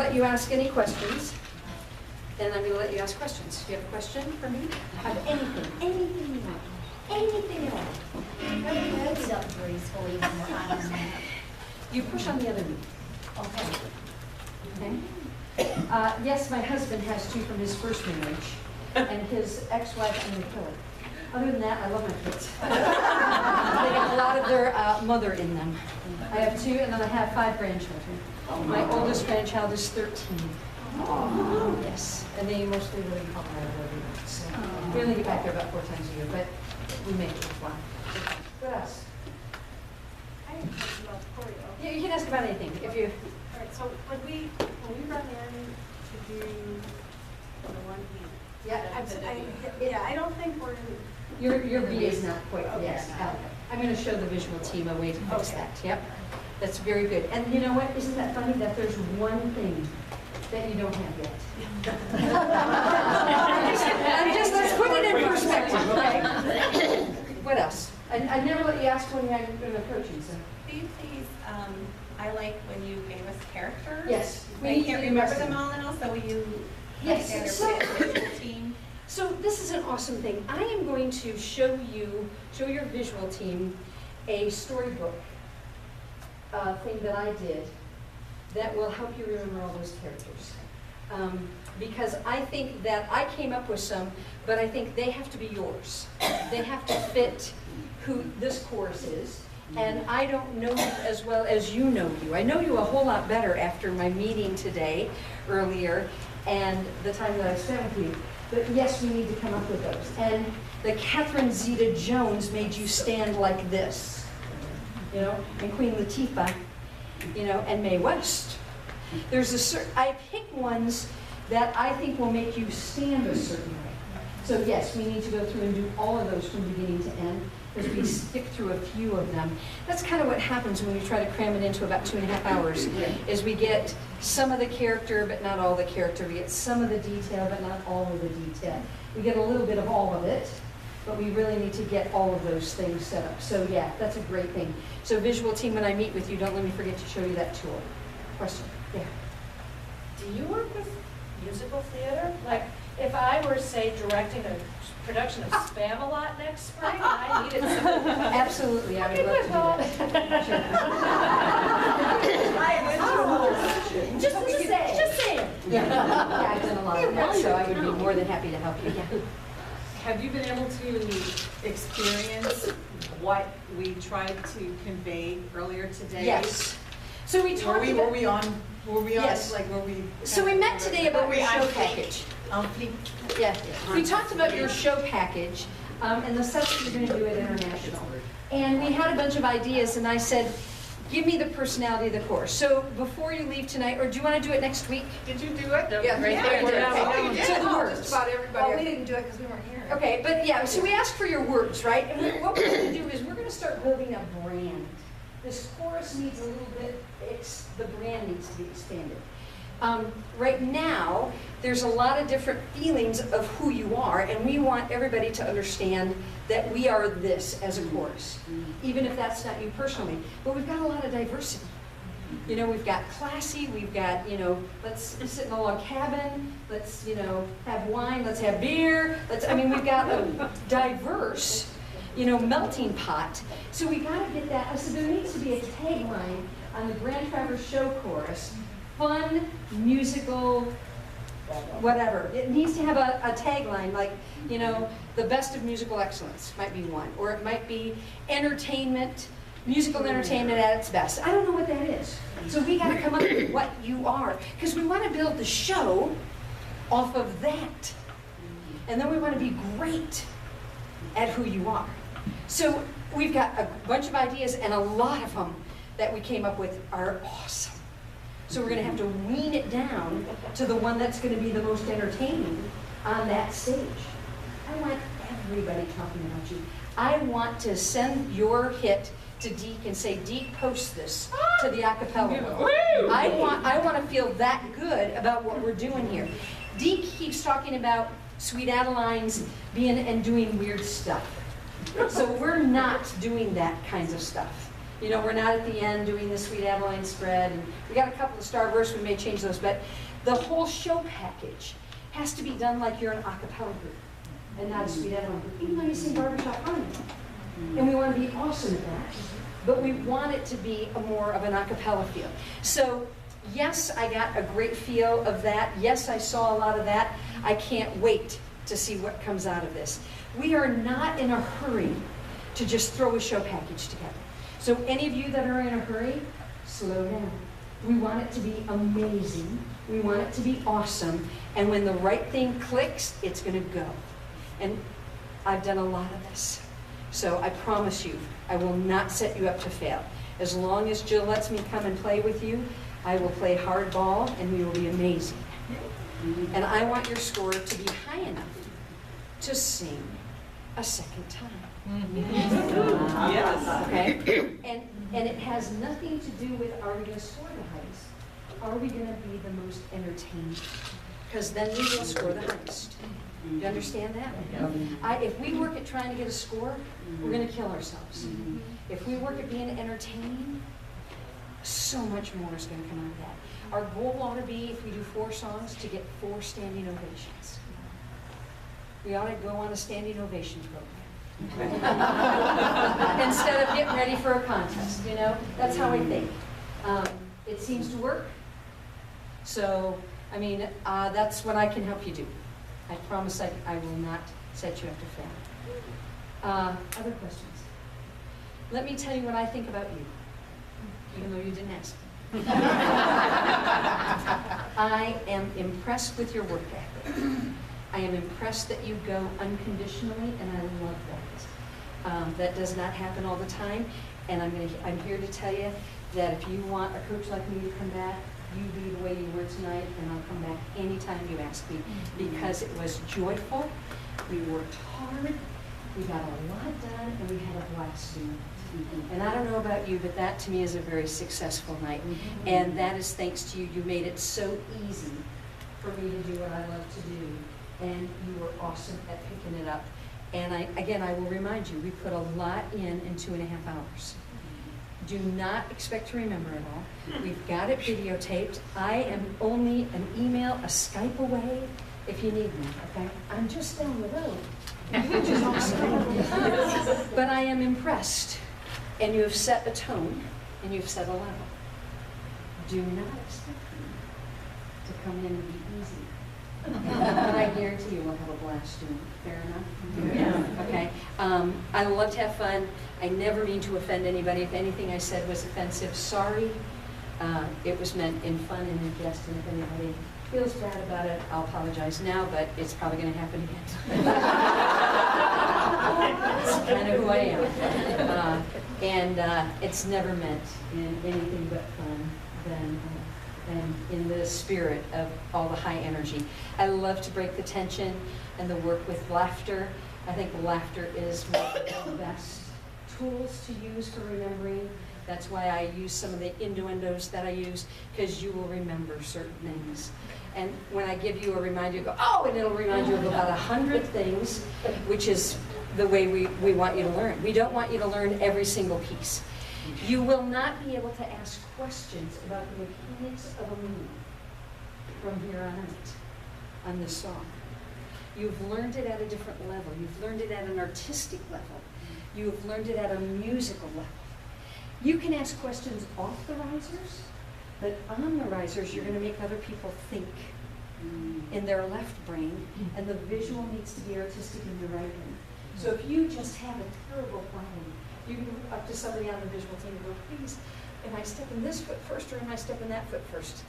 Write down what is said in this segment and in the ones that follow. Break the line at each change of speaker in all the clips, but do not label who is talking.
let you ask any questions, and I'm going to let you ask questions. Do you have a question for me? Of anything, anything you want, anything at all.
Put your hoods up gracefully when we're on that.
You push on the other knee.
Okay.
Okay. Yes, my husband has two from his first marriage, and his ex-wife, I'm going to kill her. Other than that, I love my kids. They got a lot of their mother in them. I have two, and then I have 5 grandchildren. My oldest grandchild is 13. Yes, and they mostly live in Colorado. So we only get back there about 4 times a year, but we make it fun. What else?
I have a question about choreo.
Yeah, you can ask about anything. If you.
All right, so when we run in to do the one beat, I don't think we're in.
Your B is not quite,
Okay.
yes. I'm going to show the visual team a way to fix that. Yep. That's very good. And you know what? Isn't that funny that there's one thing that you don't have yet? Let's put it in perspective, okay? What else? I never let you ask when I'm approaching, so.
Will you please, I like when you gave us characters.
Yes.
I can't remember them all now, so will you
Yes,
put
so-
together a visual team?
So this is an awesome thing. I am going to show your visual team a storybook thing that I did that will help you remember all those characters. Because I think that I came up with some, but I think they have to be yours. They have to fit who this chorus is. And I don't know you as well as you know you. I know you a whole lot better after my meeting today, earlier, and the time that I spent with you. But yes, we need to come up with those. And the Catherine Zeta-Jones made you stand like this, you know, and Queen Latifah, you know, and Mae West. There's I pick ones that I think will make you stand a certain way. So yes, we need to go through and do all of those from beginning to end, because we stick through a few of them. That's kind of what happens when we try to cram it into about 2.5 hours, is we get some of the character, but not all the character. We get some of the detail, but not all of the detail. We get a little bit of all of it, but we really need to get all of those things set up. So yeah, that's a great thing. So visual team, when I meet with you, don't let me forget to show you that tool. Question? Yeah.
Do you work with musical theater? Like, if I were, say, directing a production of Spam-A-Lot next spring, and I needed somebody.
Absolutely, I would love to do that. Sure.
Just saying.
Yeah, I've done a lot of that, so I would be more than happy to help you. Yeah.
Have you been able to experience what we tried to convey earlier today?
Yes. So we talked about...
Were we on,
Yes.
like, were we?
So we met today about your show package. Yeah. We talked about your show package and the stuff that you're going to do at International. And we had a bunch of ideas, and I said, give me the personality of the course. So before you leave tonight, or do you want to do it next week?
Did you do it?
Yeah, right there. Okay. So the words.
Just about everybody.
Well, we didn't do it because we weren't here.
Okay, but yeah, so we asked for your words, right? And what we're going to do is we're going to start building a brand. This chorus needs a little bit, the brand needs to be expanded. Right now, there's a lot of different feelings of who you are, and we want everybody to understand that we are this as a chorus, even if that's not you personally. But we've got a lot of diversity. You know, we've got classy, we've got, you know, let's sit in a log cabin, let's, you know, have wine, let's have beer, we've got a diverse, you know, melting pot. So we got to get that. So there needs to be a tagline on the Grand Traverse Show chorus: fun, musical, whatever. It needs to have a tagline like, you know, the best of musical excellence might be one, or it might be entertainment, musical entertainment at its best. I don't know what that is. So we got to come up with what you are, because we want to build the show off of that, and then we want to be great at who you are. So we've got a bunch of ideas, and a lot of them that we came up with are awesome. So we're going to have to wean it down to the one that's going to be the most entertaining on that stage. I want everybody talking about you. I want to send your hit to Deke and say, Deke, post this to the acapella. I want to feel that good about what we're doing here. Deke keeps talking about Sweet Adeline's being and doing weird stuff. So we're not doing that kinds of stuff. You know, we're not at the end doing the Sweet Adeline spread, and we got a couple of starbursts, we may change those, but the whole show package has to be done like you're an a cappella group and not a Sweet Adeline group, even though you sing barbershop harmony. And we want to be awesome at that, but we want it to be more of an a cappella feel. So yes, I got a great feel of that. Yes, I saw a lot of that. I can't wait to see what comes out of this. We are not in a hurry to just throw a show package together. So any of you that are in a hurry, slow down. We want it to be amazing. We want it to be awesome. And when the right thing clicks, it's going to go. And I've done a lot of this. So I promise you, I will not set you up to fail. As long as Jill lets me come and play with you, I will play hardball and we will be amazing. And I want your score to be high enough to sing a second time.
Yes.
Okay? And it has nothing to do with, are we going to score the highest? Are we going to be the most entertaining? Because then we will score the highest. You understand that? If we work at trying to get a score, we're going to kill ourselves. If we work at being entertaining, so much more is going to come out of that. Our goal ought to be, if we do 4 songs, to get 4 standing ovations. We ought to go on a standing ovation program. Instead of getting ready for a contest, you know? That's how I think. It seems to work. So, I mean, that's what I can help you do. I promise I will not set you up to fail. Other questions? Let me tell you what I think about you, even though you didn't ask. I am impressed with your work ethic. I am impressed that you go unconditionally, and I love that. That does not happen all the time, and I'm here to tell you that if you want a coach like me to come back, you be the way you were tonight, and I'll come back anytime you ask me, because it was joyful, we worked hard, we got a lot done, and we had a blast doing it. And I don't know about you, but that to me is a very successful night. And that is thanks to you. You made it so easy for me to do what I love to do. And you were awesome at picking it up. And I will remind you, we put a lot in 2.5 hours. Do not expect to remember it all. We've got it videotaped. I am only an email, a Skype away if you need me, okay? I'm just down the road, which is awesome. But I am impressed. And you have set a tone, and you've set a level. Do not expect me to come in and be easy. But I guarantee you we'll have a blast doing it. Fair enough?
Yeah.
Okay. I love to have fun. I never mean to offend anybody. If anything I said was offensive, sorry. It was meant in fun and in jest, and if anybody feels bad about it, I'll apologize now, but it's probably going to happen again. That's kind of who I am. And it's never meant in anything but fun and in the spirit of all the high energy. I love to break the tension and the work with laughter. I think laughter is one of the best tools to use for remembering. That's why I use some of the innuendos that I use, because you will remember certain things. And when I give you a reminder, you go, oh, and it'll remind you of about 100 things, which is the way we want you to learn. We don't want you to learn every single piece. You will not be able to ask questions about the mechanics of a movie from here on out on this song. You've learned it at a different level. You've learned it at an artistic level. You've learned it at a musical level. You can ask questions off the risers, but on the risers, you're going to make other people think in their left brain, and the visual needs to be artistic in your right brain. So if you just have a terrible problem, you can go up to somebody on the visual team and go, please, am I stepping this foot first, or am I stepping that foot first?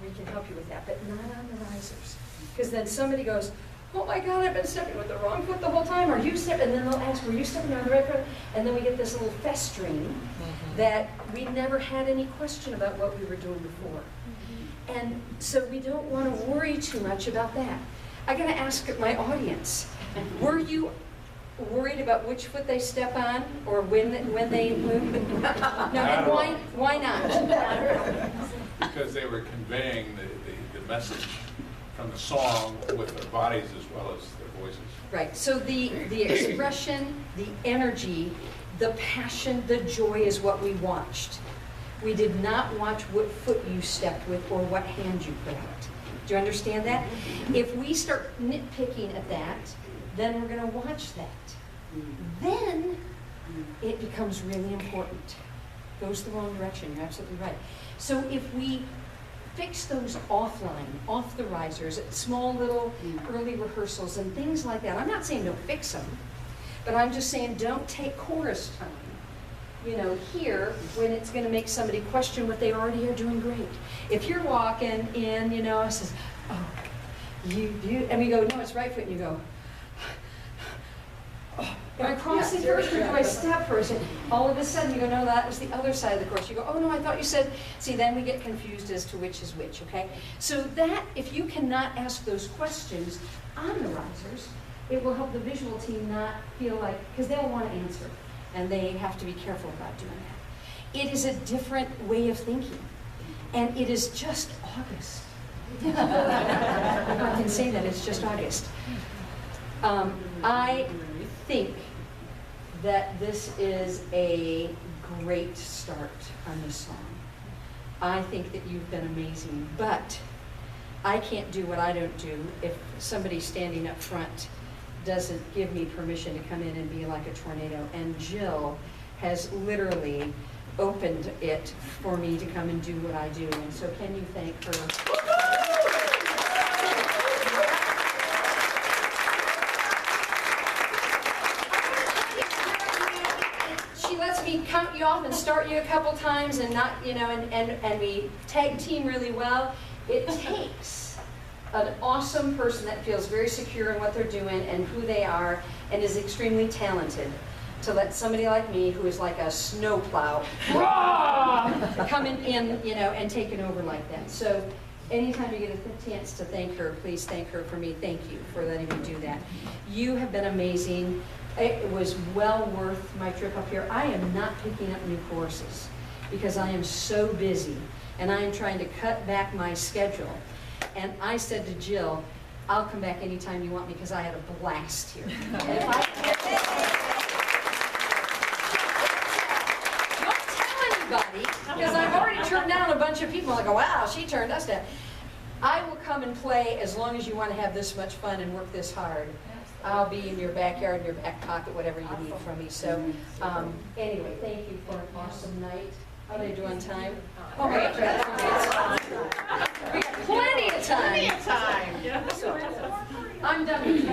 We can help you with that, but not on the risers. Because then somebody goes, oh my God, I've been stepping with the wrong foot the whole time. Are you stepping? And then they'll ask, were you stepping on the right foot? And then we get this little festering that we never had any question about what we were doing before. And so we don't want to worry too much about that. I got to ask my audience, were you worried about which foot they step on or when they move? No, and why not?
Because they were conveying the message from the song with their bodies as well as their voices.
Right, so the expression, the energy the passion, the joy is what we watched. We did not watch what foot you stepped with or what hand you put out. Do you understand that? If we start nitpicking at that, then we're going to watch that. Then it becomes really important. Goes the wrong direction, you're absolutely right. So if we fix those offline, off the risers, small little early rehearsals and things like that. I'm not saying don't fix them, but I'm just saying don't take chorus time, you know, here when it's going to make somebody question what they already are doing great. If you're walking in, you know, it says, oh, you, and we go, no, it's right foot, and you go, oh, am I crossing first or do I step first? And all of a sudden you go, no, that was the other side of the course. You go, oh no, I thought you said, see, then we get confused as to which is which, okay? So that, if you cannot ask those questions on the risers, it will help the visual team not feel like, because they'll want to answer, and they have to be careful about doing that. It is a different way of thinking, and it is just August. If I can say that, it's just August. I think that this is a great start on this song. I think that you've been amazing, but I can't do what I don't do if somebody standing up front doesn't give me permission to come in and be like a tornado. And Jill has literally opened it for me to come and do what I do. And so can you thank her? Count you off and start you a couple times and not, you know, and we tag team really well. It takes an awesome person that feels very secure in what they're doing and who they are and is extremely talented to let somebody like me, who is like a snowplow, come in, you know, and take it over like that. So anytime you get a chance to thank her, please thank her for me. Thank you for letting me do that. You have been amazing. It was well worth my trip up here. I am not picking up new courses because I am so busy and I am trying to cut back my schedule. And I said to Jill, I'll come back anytime you want me because I had a blast here. And if I don't tell anybody, because I've already turned down a bunch of people. I go, wow, she turned us down. I will come and play as long as you want to have this much fun and work this hard. I'll be in your backyard, in your back pocket, whatever you need from me. So anyway, thank you for an awesome night. How did I do on time? Oh, my God. We got plenty of time.
Plenty of time.
So, I'm done with you.